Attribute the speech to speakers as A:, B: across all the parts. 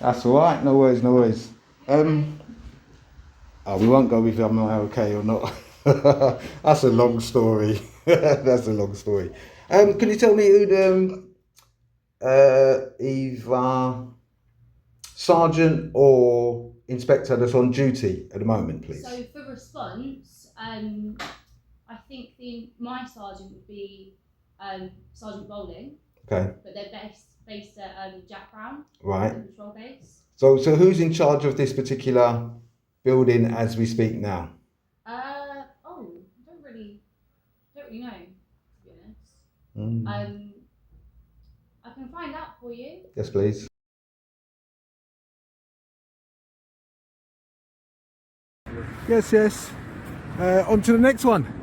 A: That's all right. No worries, no worries. Oh, we won't go with am I okay or not. That's a long story. That's a long story. Can you tell me who the either sergeant or inspector that's on duty at the moment, please?
B: So for response, I think my sergeant would be Sergeant Bowling.
A: Okay.
B: But they're based at Jack Brown.
A: Right.
B: The patrol base.
A: So who's in charge of this particular building as we speak now?
B: I don't really know, to be honest. I can find out for you.
A: Yes, please. Yes. On to the next one.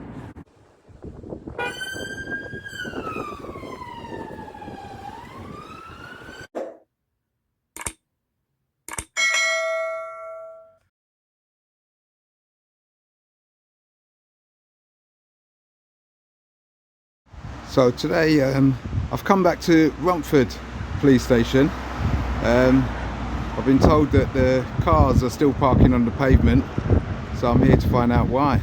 A: So today I've come back to Romford police station. I've been told that the cars are still parking on the pavement, so I'm here to find out why.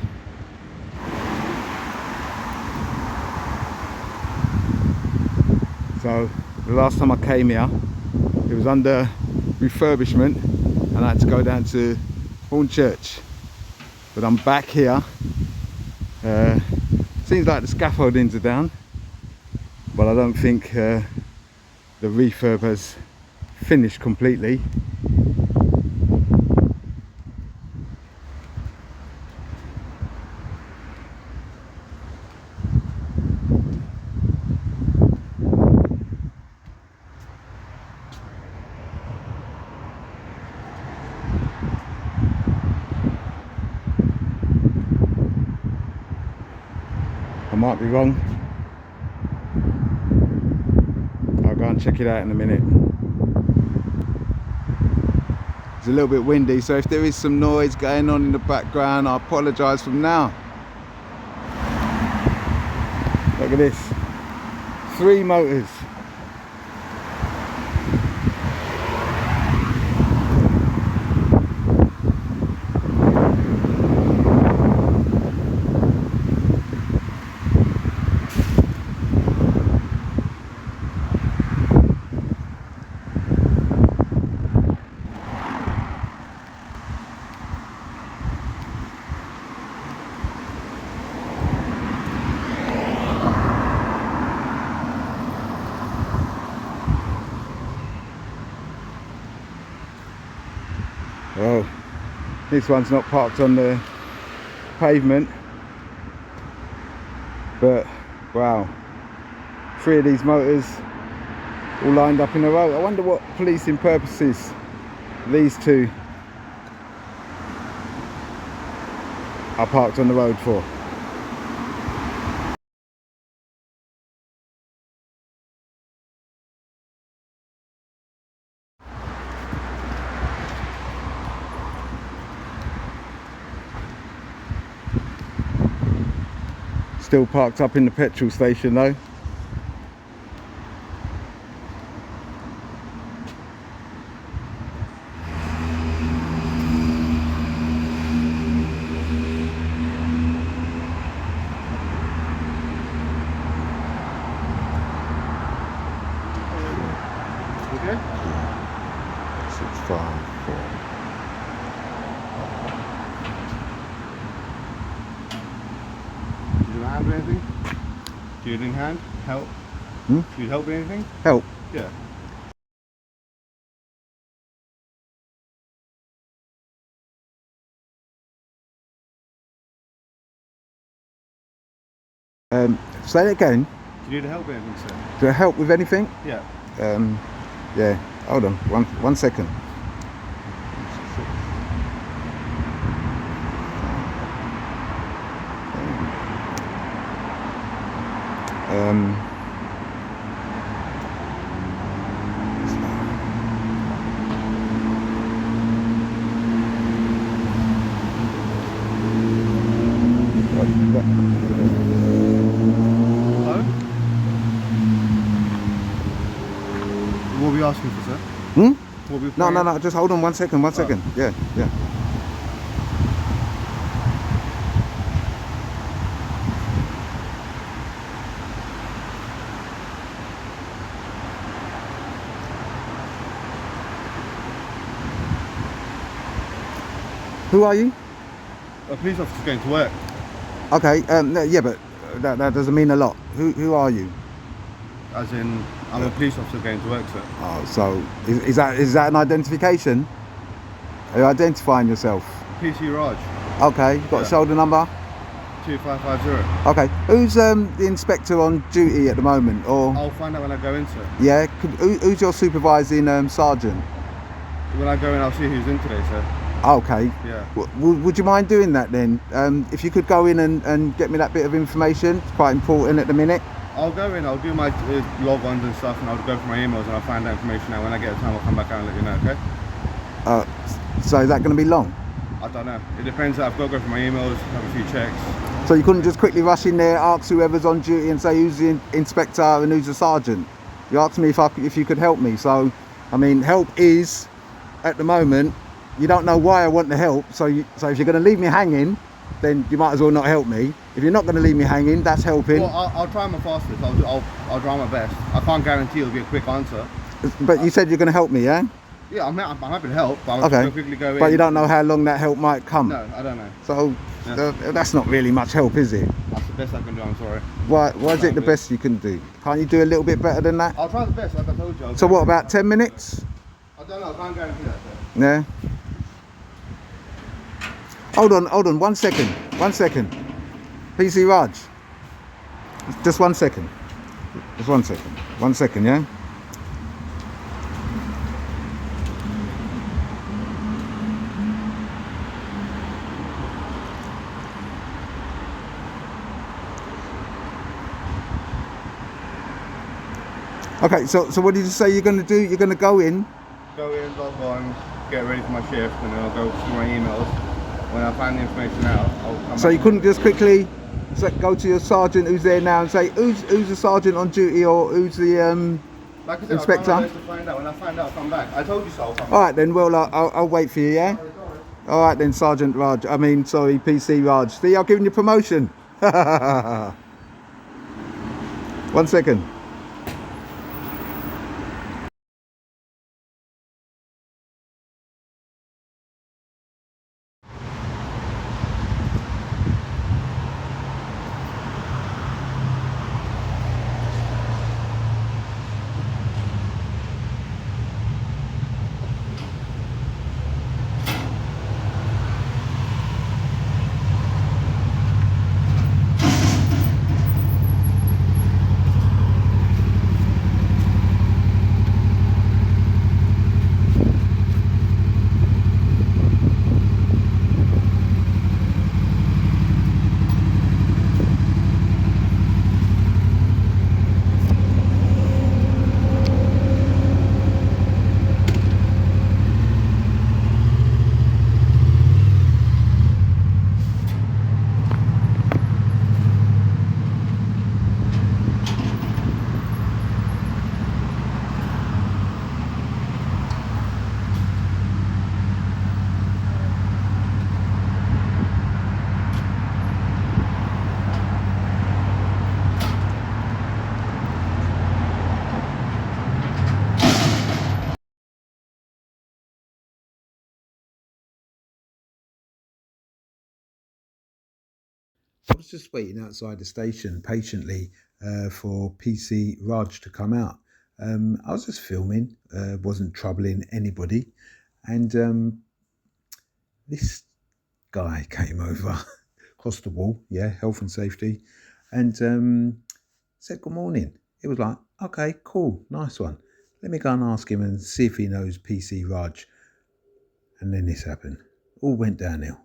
A: So the last time I came here, it was under refurbishment and I had to go down to Hornchurch. But I'm back here. Seems like the scaffoldings are down, but I don't think the refurb has finished completely. I might be wrong. I'll go and check it out in a minute. It's a little bit windy, so if there is some noise going on in the background, I apologise from now. Look at this. 3 motors. Oh, this one's not parked on the pavement, but wow, 3 of these motors all lined up in a row. I wonder what policing purposes these 2 are parked on the road for. Still parked up in the petrol station though.
C: Okay.
A: 654.
C: Do you want hand with anything? Do you need hand? Help?
A: Hmm?
C: Do you help with anything?
A: Help.
C: Yeah.
A: Say that again.
C: Do you need help with anything, sir?
A: Do I help with anything?
C: Yeah.
A: Yeah. Hold on. One second.
C: Hello? What are we asking for, sir?
A: Hmm?
C: What we
A: No,
C: playing?
A: no, no. Just hold on 1 second. 1 second. Yeah, yeah. Who are you?
C: A police officer going to work.
A: Okay. No, yeah, but that doesn't mean a lot. Who are you?
C: As in, I'm a police officer going to work, sir.
A: Oh, so is that an identification? Are you identifying yourself?
C: PC Raj,
A: Okay. You got a
C: Yeah.
A: shoulder number?
C: 2550.
A: Okay. Who's the inspector on duty at the moment? Or
C: I'll find out when I go in, sir.
A: yeah, who's your supervising sergeant?
C: When I go in, I'll see who's in today, sir.
A: Okay.
C: Yeah.
A: Would you mind doing that then? If you could go in and get me that bit of information, it's quite important at the minute.
C: I'll go in, I'll do my log ons and stuff, and I'll go for my emails and I'll find that information out. When I get the time, I'll come back out and let you know, okay?
A: So is that going to be long?
C: I don't know. It depends. I've got to go for my emails, have a few checks.
A: So you couldn't just quickly rush in there, ask whoever's on duty and say who's the inspector and who's the sergeant? You asked me if you could help me. So, I mean, help is, at the moment, you don't know why I want the help. So if you're going to leave me hanging, then you might as well not help me. If you're not going to leave me hanging, that's helping.
C: Well, I'll try my fastest. I'll try my best. I can't guarantee it'll be a quick answer.
A: But you said you're going to help me, yeah?
C: Yeah, I'm happy to help, but I'll
A: Okay.
C: just quickly go in.
A: But you don't know how long that help might come.
C: No, I don't know.
A: So
C: Yeah.
A: that's not really much help, is it?
C: That's the best I can do, I'm sorry.
A: Why is it the best you can do? Can't you do a little bit better than that?
C: I'll try the best, like I told you.
A: So what, about 10 minutes?
C: I don't know, I can't guarantee that, sir.
A: Yeah. Hold on, 1 second. 1 second. PC Raj. Just 1 second. Just 1 second. 1 second, yeah? Okay, so what did you say you're going to do? You're going to go in?
C: Go in, log on, get ready for my shift, and then I'll go through my emails. When I find the information out, I'll come
A: So
C: back.
A: you couldn't just quickly go to your sergeant who's there now and say who's the sergeant on duty or who's the
C: Like I said,
A: inspector?
C: I'll try my best to find out. When I find out, I'll come back. I told you so, I'll come
A: All right then. Well, I'll wait for you. Yeah. All right then, Sergeant Raj. Sorry, PC Raj. See, I've given you promotion. 1 second. I was just waiting outside the station patiently for PC Raj to come out. I was just filming, wasn't troubling anybody, and this guy came over, Constable, yeah, health and safety, and said good morning. It was like, okay, cool, nice one. Let me go and ask him and see if he knows PC Raj. And then this happened. All went downhill.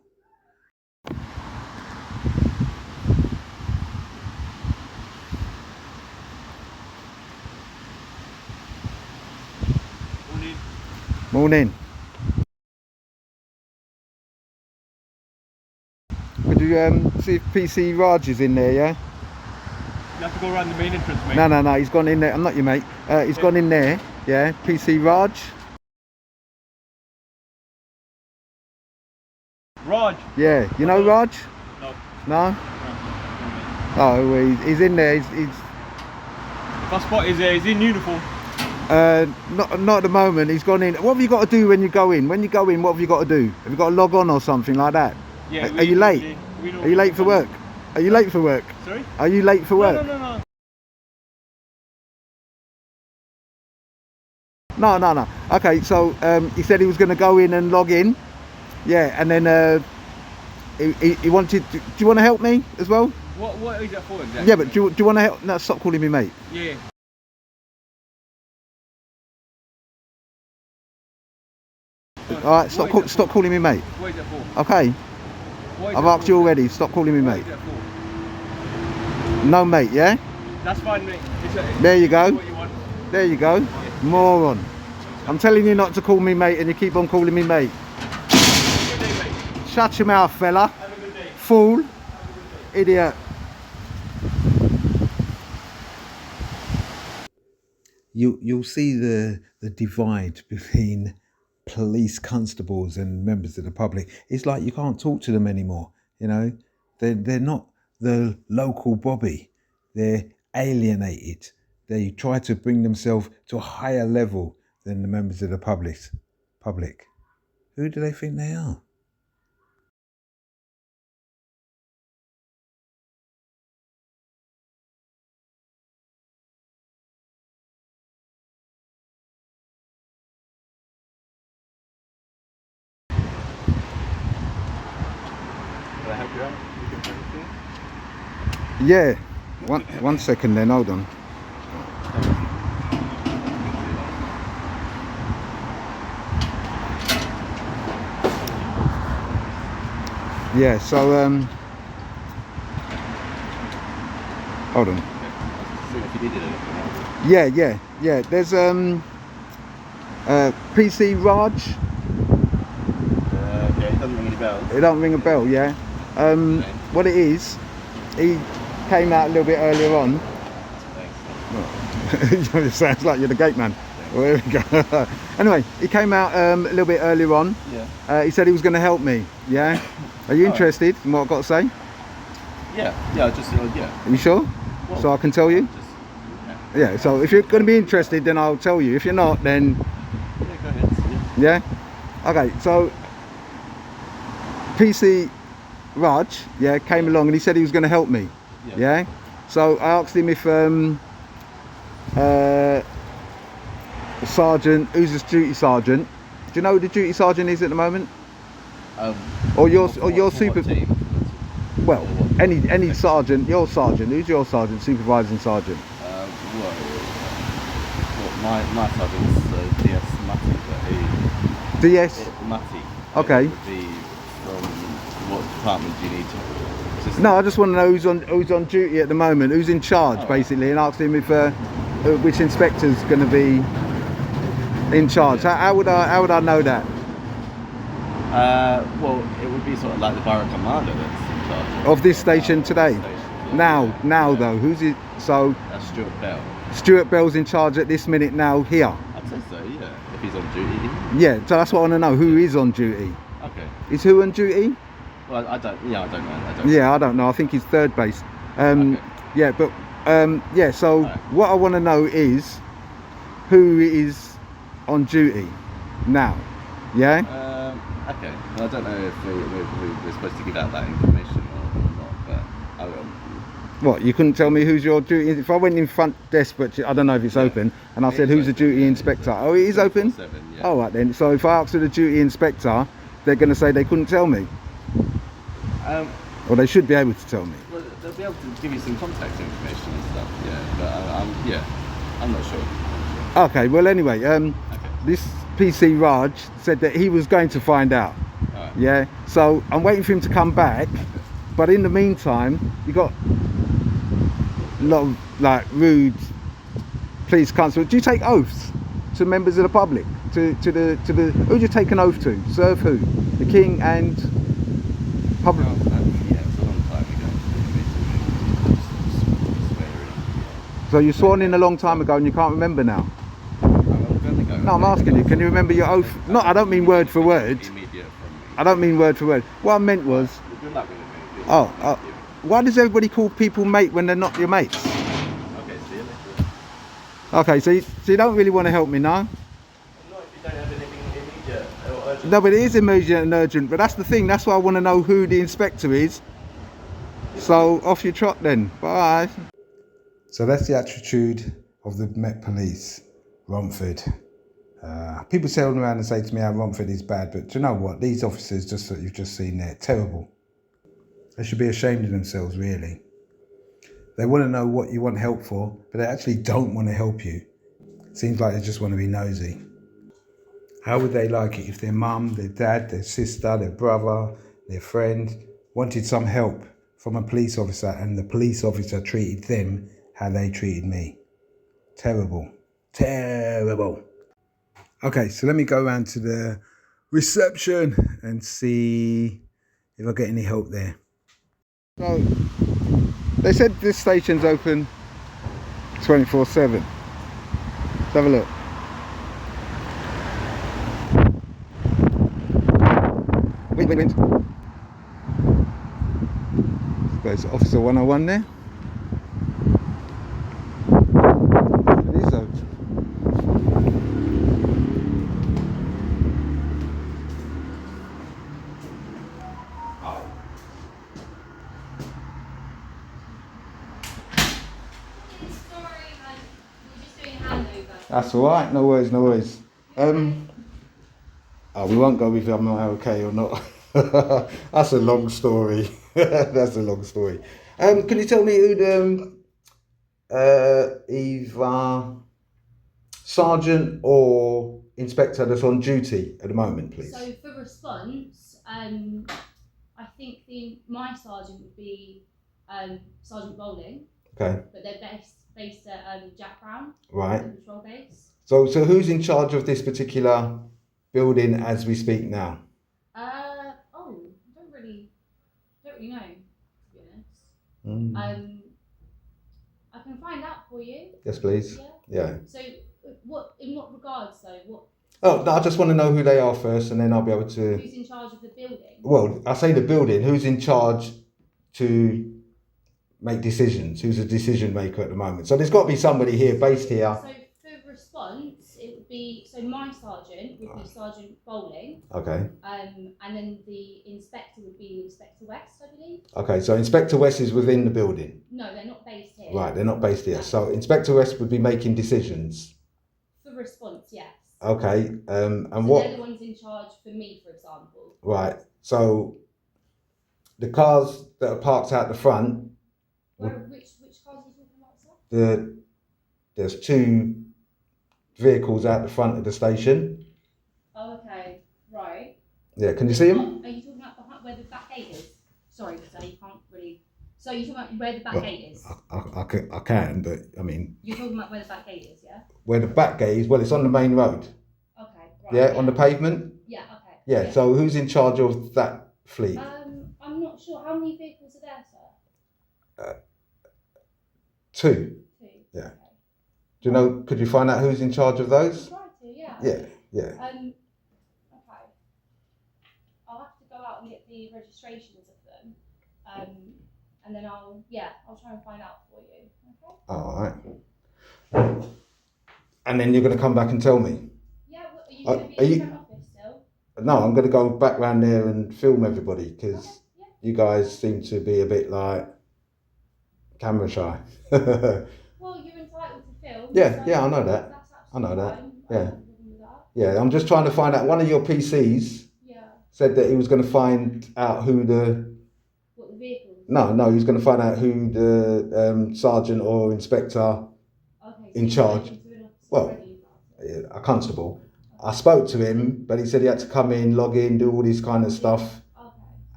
A: Morning. Could you see if PC Raj is in there, yeah?
D: You have to go around the main entrance, mate.
A: No, he's gone in there. I'm not your mate. He's gone in there, yeah? PC Raj.
D: Raj.
A: Yeah, you know Raj?
D: No.
A: No? Oh, well, he's in there. He's
D: That spot is in uniform.
A: not at the moment. He's gone in. What have you got to do when you go in? When you go in, what have you got to do? Have you got to log on or something like that?
D: Yeah.
A: Are you late? Are you late for work? Are you late for work?
D: Sorry?
A: Are you late for work?
D: No.
A: No. Okay, so he said he was going to go in and log in. Yeah, and then he wanted. Do you want to help me as well?
D: What is that for exactly?
A: Yeah, but do you want to help? No, stop calling me mate.
D: Yeah.
A: All right, stop calling me mate.
D: What is that for?
A: Okay, I've asked you already. Stop calling me
D: What
A: mate.
D: is that for?
A: No mate, yeah.
D: That's fine, mate.
A: There you go.
D: What you want.
A: There you go. Moron. I'm telling you not to call me mate, and you keep on calling me mate.
D: Have a good day, mate.
A: Shut your mouth, fella.
D: Have a good day.
A: Fool. Idiot. You'll see the divide between police constables and members of the public. It's like you can't talk to them anymore. You know, they're not the local Bobby. They're alienated. They try to bring themselves to a higher level than the members of the public. Who do they think they are?
C: Can I help you out? You can help me?
A: Yeah. One second then, hold on. Yeah, so hold on.
C: If you needed anything.
A: Yeah. There's PC Raj.
C: Okay, it doesn't ring any bells.
A: It don't ring a bell, yeah. What it is, he came out a little bit earlier on.
C: Thanks.
A: It sounds like you're the gate man. Well, there we go. Anyway, he came out a little bit earlier on.
C: Yeah.
A: He said he was going to help me. Yeah. Are you interested in what I've got to say?
C: Yeah, just, yeah.
A: Are you sure?
C: Well,
A: So I can tell you?
C: Just,
A: Yeah. So if you're going to be interested, then I'll tell you. If you're not, then
C: yeah, go ahead. Yeah.
A: yeah. Okay. So PC Raj, yeah, came along and he said he was going to help me. Yeah. So I asked him if the sergeant, who's the duty sergeant? Do you know who the duty sergeant is at the moment? Or your super?
C: Team?
A: Well, any sergeant, your sergeant. Who's your sergeant? Supervising sergeant.
C: My sergeant's DS Matty, but
A: DS.
C: Matty.
A: Okay.
C: Would be from what department do you need to?
A: No, I just want to know who's on duty at the moment, who's in charge, basically, and asked him if which inspector's going to be in charge. How would I know that?
C: Well, it would be sort of like the barrack commander that's in charge
A: Of this station today? Now though, who's it? So
C: That's Stuart Bell.
A: Stuart Bell's in charge at this minute now here.
C: I'd say so, yeah. If he's on duty.
A: Yeah, so that's what I want to know. Who is on duty?
C: Okay.
A: Is who on duty?
C: Well, I don't know.
A: Yeah, I don't know. I think he's third base.
C: Okay.
A: Yeah, but yeah. So
C: Right.
A: what I want to know is who is on duty now. Yeah.
C: Okay. Well, I don't know if we're supposed to give out that information or not, but I will.
A: What? You couldn't tell me who's your duty? If I went in front desk, but I don't know if it's open, and I said who's the duty inspector? Oh, it is open.
C: 7, yeah.
A: All right then. So if I asked for the duty inspector, they're going to say they couldn't tell me, or they should be able to tell me.
C: Well, they'll be able to give you some contact information and stuff. Yeah, but I'm not sure.
A: Okay. Well, anyway, this PC Raj said that he was going to find out.
C: Alright.
A: Yeah. So I'm waiting for him to come back, but in the meantime, you got a lot of like rude police constables. Do you take oaths to members of the public? To the who do you take an oath to? Serve who? The king and public.
C: Yeah, it's a long time ago.
A: So you sworn in a long time ago and you can't remember now.
C: How long ago?
A: No, I'm asking you. Can you remember your oath? No, I don't mean word for word.
C: Immediate from me.
A: I don't mean word for word. What I meant was,
D: Good luck with it, mate.
A: oh, why does everybody call people mate when they're not your mates?
D: Okay, see you later.
A: Okay, so you don't really want to help me now?
D: Not if you don't have anything immediate or urgent.
A: No, but it is immediate and urgent. But that's the thing. That's why I want to know who the inspector is. So off you trot then. Bye. So that's the attitude of the Met Police, Romford. People sail around and say to me how Romford is bad, but do you know what? These officers, just that you've just seen there, terrible. They should be ashamed of themselves, really. They want to know what you want help for, but they actually don't want to help you. Seems like they just want to be nosy. How would they like it if their mum, their dad, their sister, their brother, their friend wanted some help from a police officer and the police officer treated them how they treated me? Terrible. Terrible. Okay, so let me go around to the reception and see if I get any help there. So, they said this station's open 24/7. Let's have a look. Wait. There's Officer 101 there. It is open. That's all right. No worries. We won't go with am I okay or not. That's a long story. That's a long story. Can you tell me who the either sergeant or inspector that's on duty at the moment, please?
B: So for response, I think my sergeant would be Sergeant Bowling.
A: Okay.
B: But they're based at Jack Brown.
A: Right.
B: The patrol base.
A: So who's in charge of this particular building as we speak now?
B: I don't really know, to be honest. I can find out for you.
A: Yes, please. Yeah.
B: So in what regards though? What?
A: Oh, no, I just want to know who they are first, and then I'll be able to.
B: Who's in charge of the building?
A: Well, I say the building. Who's in charge to make decisions? Who's a decision maker at the moment? So there's got to be somebody here, based here.
B: So for response, it would be my sergeant would be Sergeant Bowling.
A: Okay.
B: And then the inspector would be Inspector West, I believe.
A: Okay, so Inspector West is within the building.
B: No, they're not based here.
A: Right, they're not based here.
B: No.
A: So Inspector West would be making decisions.
B: For response, yes.
A: Okay. And
B: so
A: what?
B: They're the ones in charge for me, for example.
A: Right. So the cars that are parked out the front.
B: Which cars are you talking about, sir?
A: There's two vehicles out the front of the station.
B: Oh, okay. Right.
A: Yeah, can you see them?
B: Are you talking about behind where the back gate is? Sorry, so you can't really. So you're talking about where the back gate is?
A: I can, but I mean.
B: You're talking about where the back gate is, yeah?
A: Where the back gate is? Well, it's on the main road.
B: Okay. Right,
A: yeah, on the pavement.
B: Yeah. Okay.
A: Yeah. So who's in charge of that fleet?
B: I'm not sure. How many vehicles are there, sir?
A: Two. Yeah.
B: Okay.
A: Do you know? Could you find out who's in charge of those?
B: I'll try to, yeah.
A: Yeah.
B: Okay. I'll have to go out and get the registrations of them. And then I'll try and find out for you. Okay.
A: All right. And then you're going to come back and tell me.
B: Yeah. Are you going to be in the front office still?
A: No, I'm going to go back round there and film everybody because you guys seem to be a bit like camera shy.
B: Well, you're entitled to film.
A: Yeah, I know that.
B: That's
A: I know that.
B: fine.
A: Yeah, I'm just trying to find out. One of your PCs said that he was going to find out who the.
B: What, the vehicles?
A: No, he was going to find out who the sergeant or inspector in charge. Well, a constable. I spoke to him, but he said he had to come in, log in, do all this kind of stuff.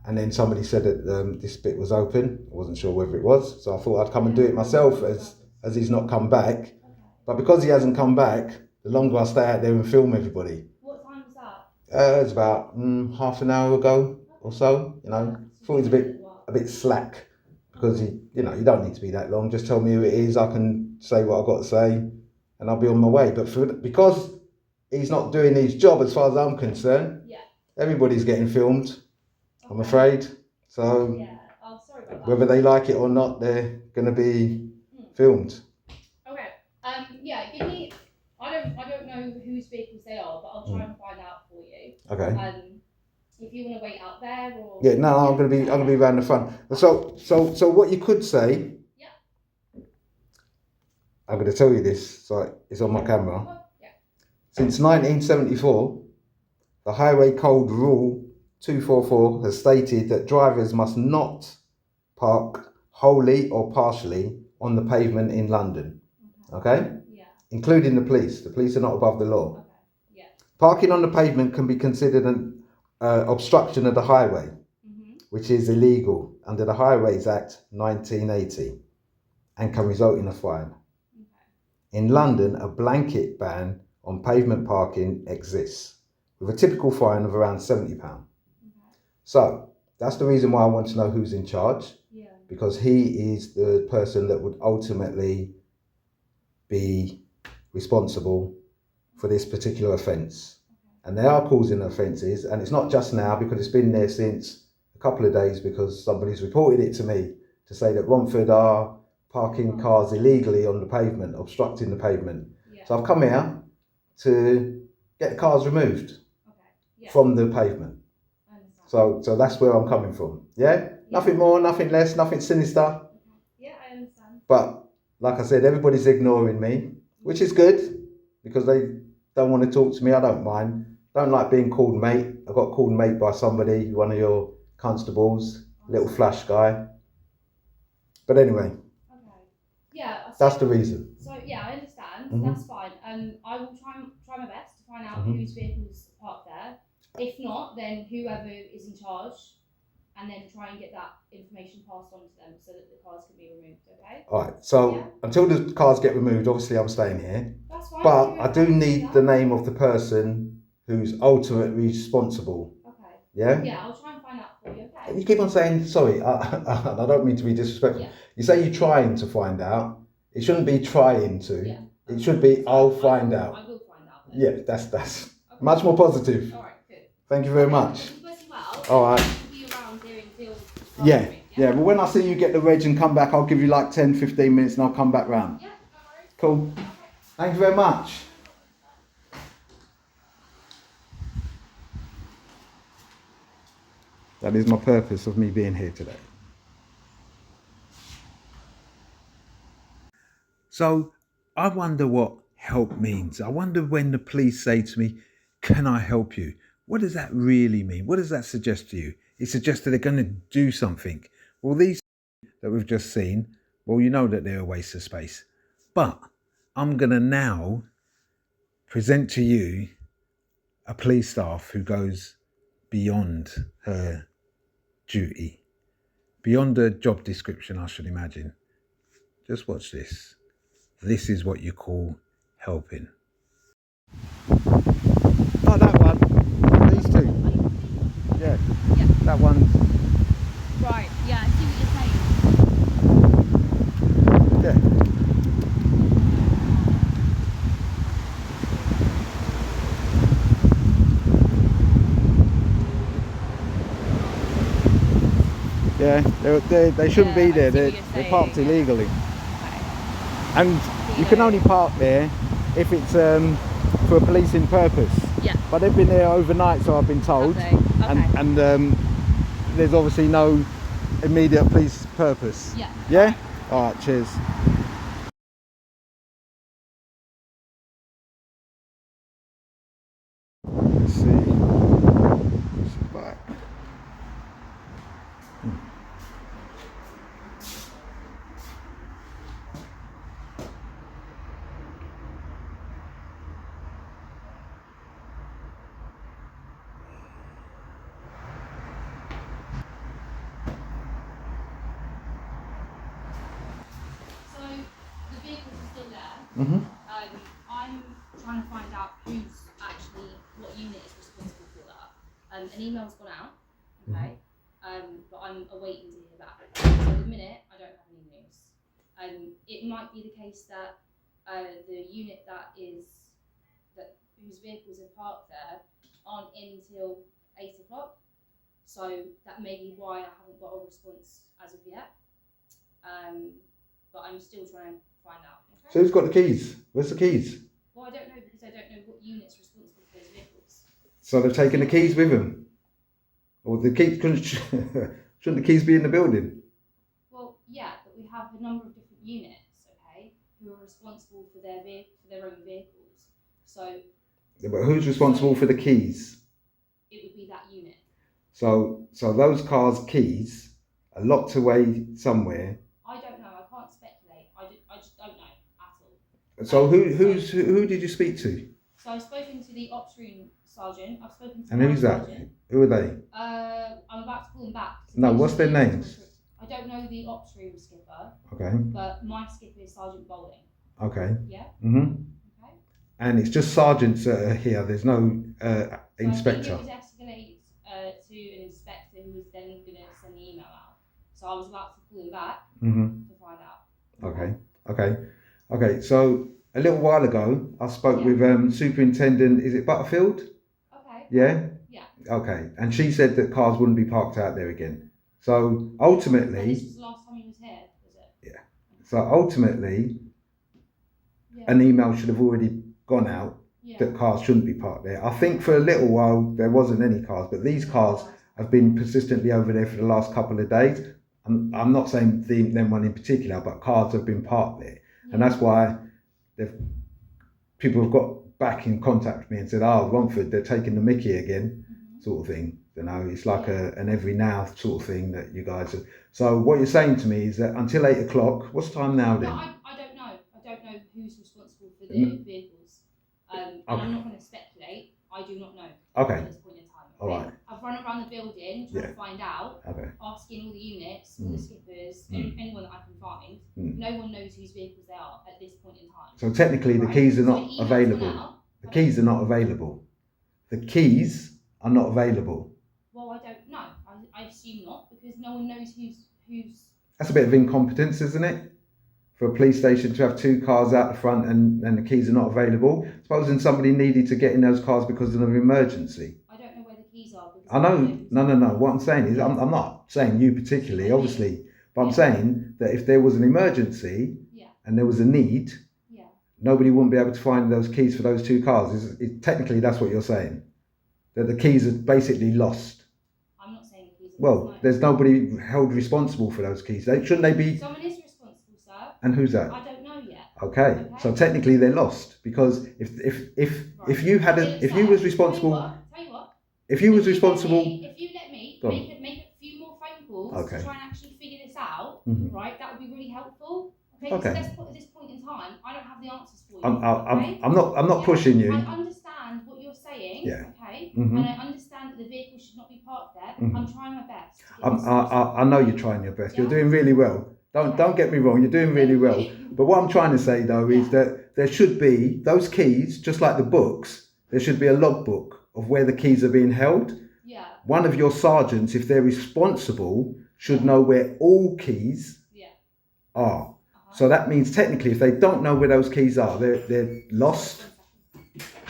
A: And then somebody said that this bit was open. I wasn't sure whether it was, so I thought I'd come and do it myself as he's not come back. But because he hasn't come back, the longer I stay out there and film everybody.
B: What time was that?
A: It was about half an hour ago or so. You know, I thought he was a bit slack because you don't need to be that long. Just tell me who it is. I can say what I've got to say, and I'll be on my way. But because he's not doing his job, as far as I'm concerned, everybody's getting filmed, I'm afraid. So
B: Yeah. Oh, sorry about that.
A: whether they like it or not, they're going to be filmed.
B: Okay. Yeah. Give me. I don't know whose vehicles they are, but I'll try and find out for you.
A: Okay.
B: If you want to wait out there or.
A: Yeah. No, I'm going to be around the front. So what you could say.
B: Yeah.
A: I'm going to tell you this. So it's on my camera.
B: Yeah.
A: Since 1974, the Highway Code Rule 244 has stated that drivers must not park wholly or partially on the pavement in London. Okay?
B: Yeah.
A: Including the police. The police are not above the law.
B: Okay. Yeah.
A: Parking on the pavement can be considered an obstruction of the highway, which is illegal under the Highways Act 1980 and can result in a fine. In London, a blanket ban on pavement parking exists, with a typical fine of around £70. So that's the reason why I want to know who's in charge, because he is the person that would ultimately be responsible for this particular offence. And they are causing offences, and it's not just now, because it's been there since a couple of days, because somebody's reported it to me to say that Romford are parking cars illegally on the pavement, obstructing the pavement. So I've come here to get the cars removed from the pavement. So that's where I'm coming from. Yeah? Nothing more, nothing less, nothing sinister.
B: Yeah, I understand.
A: But like I said, everybody's ignoring me, which is good, because they don't want to talk to me. I don't mind. Don't like being called mate. I got called mate by somebody, one of your constables, little flash guy. But anyway.
B: Yeah.
A: That's the reason.
B: So yeah, I understand. That's fine. I will try my best to find out whose vehicles are parked there. If not, then whoever is in charge, and then try and get that information passed on to them so that the cars can be removed. Okay.
A: All right. So until the cars get removed, obviously I'm staying here.
B: That's fine.
A: But I do need the name of the person who's ultimately responsible.
B: Okay.
A: Yeah.
B: Yeah, I'll try and find out for you. Okay.
A: You keep on saying sorry. I don't mean to be disrespectful. Yeah. You say you're trying to find out. It shouldn't be trying to. Yeah. It should be I'll find out.
B: I will find out. Then.
A: Yeah, that's much more positive.
B: All right, good.
A: Thank you very much.
B: Well.
A: All right.
B: Be around here until.
A: Yeah. Well, when I see you get the reg and come back, I'll give you like 10, 15 minutes and I'll come back round.
B: Yeah, no worries.
A: Cool. Okay. Thank you very much. That is my purpose of me being here today. So I wonder what help means. I wonder when the police say to me, can I help you? What does that really mean? What does that suggest to you? It suggests that they're going to do something. Well, these that we've just seen, well, you know that they're a waste of space. But I'm going to now present to you a police staff who goes beyond her duty, beyond her job description, I should imagine. Just watch this. This is what you call helping. Not that one. These two. Yeah. That one.
B: Right. Yeah. I see what you're saying.
A: Yeah. Yeah, they shouldn't be there. They're parked illegally. And you can only park there if it's for a policing purpose. Yeah. But they've been there overnight, so I've been told. Okay. And there's obviously no immediate police purpose. Yeah. Yeah? All right, cheers. Let's see. She's back.
B: I'm trying to find out who's actually, what unit is responsible for that. An email's gone out, okay, but I'm awaiting to hear back. So at the minute, I don't have any news. It might be the case that the unit whose vehicles are parked there aren't in till 8 o'clock. So that may be why I haven't got a response as of yet. But I'm still trying to find out. Okay?
A: So who's got the keys? Where's the keys?
B: Well, I don't know because I don't know what unit's responsible for those vehicles.
A: So they've taken the keys with them? Or the keys, shouldn't the keys be in the building?
B: Well, yeah, but we have a number of different units, okay, who are responsible for their own vehicles. So.
A: Yeah, but who's responsible for the keys?
B: It would be that unit.
A: So those cars' keys are locked away somewhere.
B: I don't know. I can't speculate. I just don't know at all.
A: So who did you speak to?
B: So I've spoken to the ops room sergeant. I've spoken to.
A: And who's that?
B: Sergeant.
A: Who are they?
B: I'm about to call them back.
A: No, what's their names?
B: I don't know the ops room skipper.
A: Okay.
B: But my skipper is Sergeant Bowling.
A: Okay.
B: Yeah.
A: Mhm.
B: Okay.
A: And it's just sergeants that are here. There's no inspector.
B: So I think it was escalated to an inspector who was then going to send the email out. So I was about to call him back to find out.
A: Okay. So a little while ago, I spoke with Superintendent. Is it Butterfield?
B: Okay.
A: Yeah.
B: Yeah.
A: Okay. And she said that cars wouldn't be parked out there again. So ultimately.
B: This was the last time he was here, was it?
A: Yeah. So ultimately, an email should have already gone out that cars shouldn't be parked there. I think for a little while there wasn't any cars, but these cars have been persistently over there for the last couple of days. I'm not saying them one in particular, but cars have been parked there, and that's why people have got back in contact with me and said, "Oh, Romford, they're taking the mickey again," sort of thing. You know, it's like an every now sort of thing that you guys have. So what you're saying to me is that until 8 o'clock, what's the time now then?
B: No, I don't know. I don't know who's responsible for the vehicles. And I'm not going to speculate. I do not know at this point in time. Okay?
A: All right.
B: I've run around the building trying to find out, asking all the units, all the skippers, anyone that I can find. No one knows whose vehicles they are at this point in time.
A: So technically the keys are not available. The keys are not available. The keys are not available.
B: Well, I don't know. I assume not, because no one knows who's.
A: That's a bit of incompetence, isn't it? For a police station to have 2 cars out the front and the keys are not available. Supposing somebody needed to get in those cars because of an emergency.
B: I don't know where the keys are.
A: I know. No. What I'm saying is, I'm not saying you particularly, obviously, but I'm saying that if there was an emergency and there was a need, nobody wouldn't be able to find those keys for those 2 cars. Technically, that's what you're saying. That the keys are basically lost.
B: I'm not saying the keys are lost.
A: Well, there's nobody held responsible for those keys. Shouldn't they be?
B: Someone is responsible, sir.
A: And who's that?
B: I don't know yet.
A: Okay. So technically they're lost, because if you had if you was responsible.
B: Tell you what.
A: If you was responsible.
B: If you let me make a few more phone calls to try and actually figure this out, right? That would be really helpful. Okay. At this point in time, I don't have the answers for you.
A: I'm not pushing you.
B: I understand what you're saying. Okay. And I understand that the vehicle should not be parked there. I'm trying my best.
A: I know you're trying your best. You're doing really well. Don't get me wrong. You're doing really well. But what I'm trying to say though is that there should be those keys, just like the books. There should be a logbook of where the keys are being held.
B: Yeah.
A: One of your sergeants, if they're responsible, should know where all keys are. So that means technically, if they don't know where those keys are, they're lost.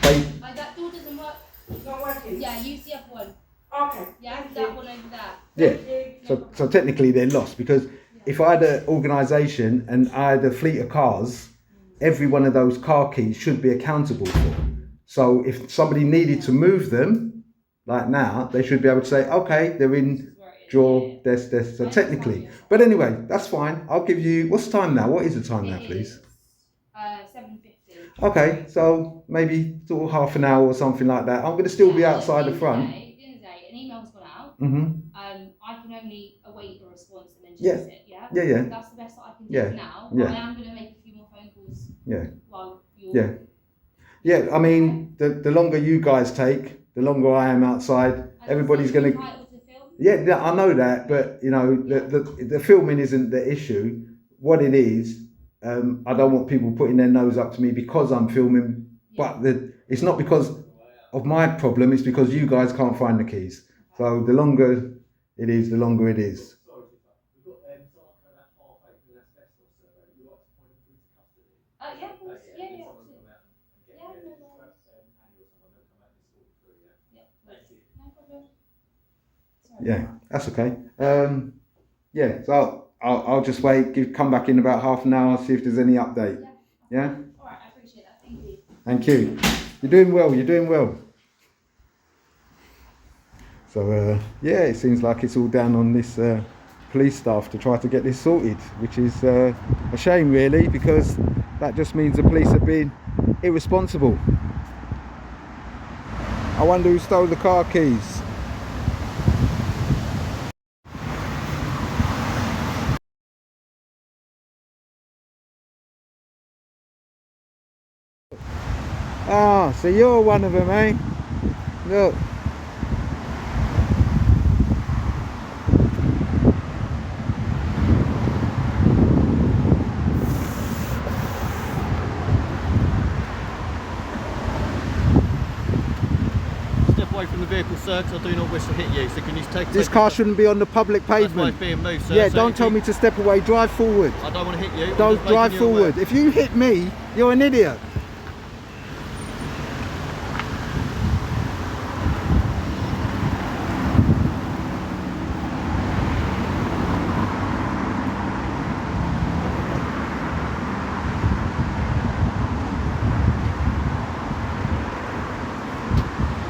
B: That door doesn't work.
E: It's not working?
B: Yeah, use the other one.
E: Okay.
B: Yeah, that one over there.
A: Yeah. So technically they're lost, because if I had an organisation and I had a fleet of cars, every one of those car keys should be accountable for. So if somebody needed to move them, like now, they should be able to say, okay, they're in drawer, this. So technically, but anyway, that's fine. I'll give you, what's the time now? What is the time now, please?
B: 7:50.
A: Okay, so maybe sort of half an hour or something like that. I'm going to still be outside the front.
B: At the end of the day, an email's gone out. I can only await a response and then chase it. Yeah. That's the best that I can do for now. But I am going to make a few more phone calls. While you're.
A: Yeah. I mean, the longer you guys take, the longer I am outside. Everybody's going to. Yeah, I know that, but you know, the filming isn't the issue. What it is, I don't want people putting their nose up to me because I'm filming. But it's not because of my problem. It's because you guys can't find the keys. So the longer it is, the longer it is.
B: Yeah, of course. Yeah, absolutely. Yeah, no problem.
A: Yeah, that's okay. Yeah, so I'll just wait. Come back in about half an hour. See if there's any update. Yeah.
B: All right, I appreciate that. Thank you.
A: Thank you. You're doing well. You're doing well. So yeah, it seems like it's all down on this police staff to try to get this sorted, which is a shame really, because that just means the police are being irresponsible. I wonder who stole the car keys. Ah, so you're one of them, eh? Look.
D: Step away from the vehicle, sir, because I do not wish to hit you. So can you take
A: This car shouldn't be on the public
D: That's why
A: pavement.
D: it's being moved, sir.
A: Yeah,
D: So
A: don't
D: if
A: tell
D: you-
A: me to step away. Drive forward.
D: I don't want to hit you. I'm
A: Don't
D: just
A: drive
D: making you aware.
A: forward. If you hit me, you're an idiot.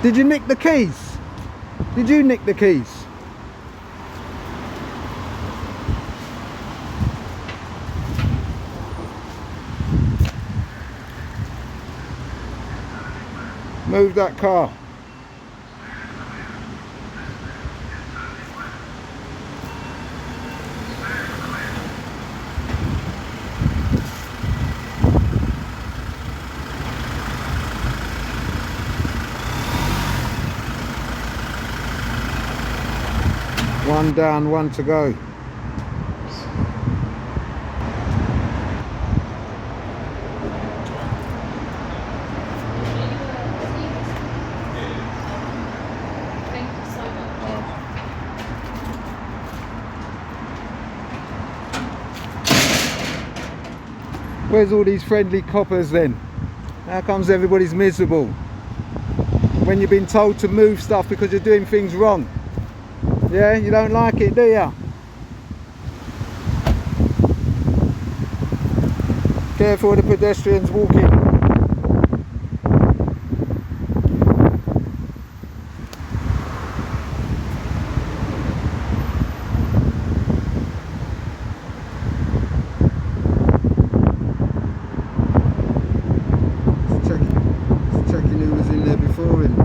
A: Did you nick the keys? Did you nick the keys? Move that car. One down, one to go.
B: Thank you so much.
A: Where's all these friendly coppers then? How comes everybody's miserable? When you've been told to move stuff because you're doing things wrong. Yeah, you don't like it, do you? Careful of the pedestrians walking. Just checking who was in there before him.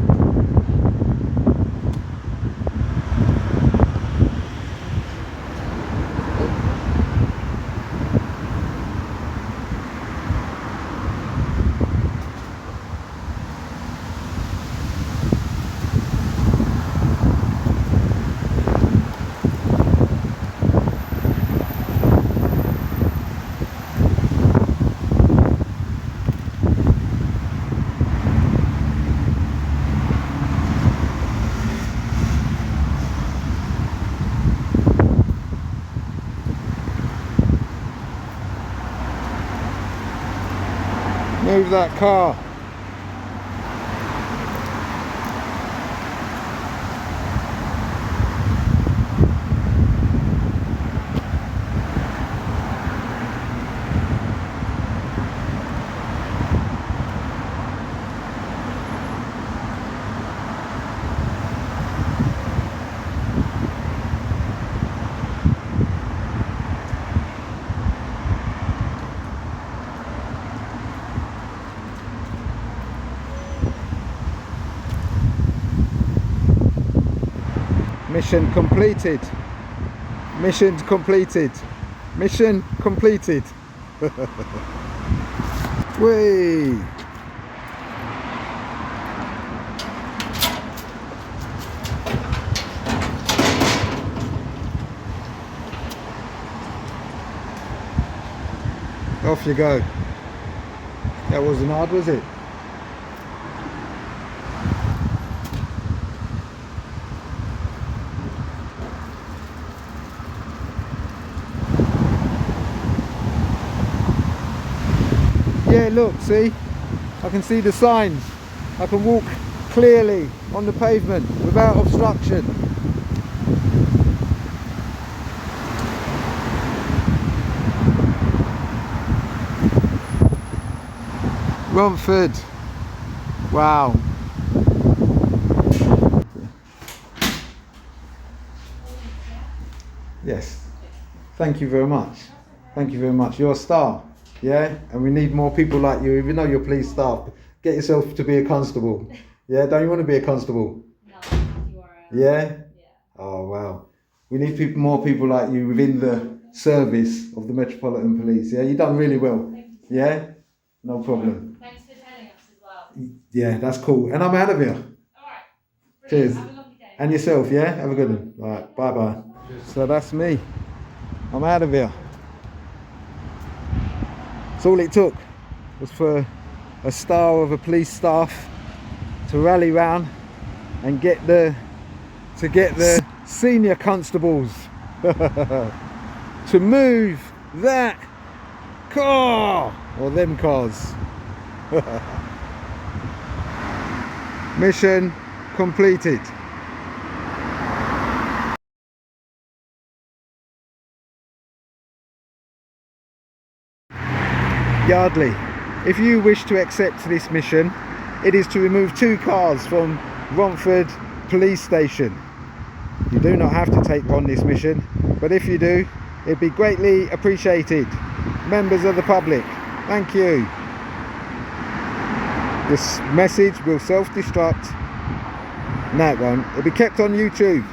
A: Move that car. Mission completed. Mission completed. Mission completed. Whee! Off you go. That wasn't hard, was it? Yeah, look, see? I can see the signs. I can walk clearly on the pavement without obstruction. Romford. Wow. Yes. Thank you very much. Thank you very much. You're a star. Yeah? And we need more people like you, even though you're police staff. Get yourself to be a constable. Yeah? Don't you want to be a constable?
B: No, you are.
A: Yeah?
B: Yeah.
A: Oh, wow. We need more people like you within the service of the Metropolitan Police. Yeah? You've done really well. Yeah? No problem.
B: Thanks for telling us as well.
A: Yeah, that's cool. And I'm out of here.
B: All right. Brilliant.
A: Cheers.
B: Have a lovely day.
A: And yourself, yeah? Have a good one. All right, bye-bye. So that's me. I'm out of here. So all it took was for a star of a police staff to rally round and get the senior constables to move that car or them cars. Mission completed. Yardley, if you wish to accept this mission, it is to remove 2 cars from Romford Police Station. You do not have to take on this mission, but if you do, it'd be greatly appreciated. Members of the public, thank you. This message will self-destruct. No, it won't. It'll be kept on YouTube.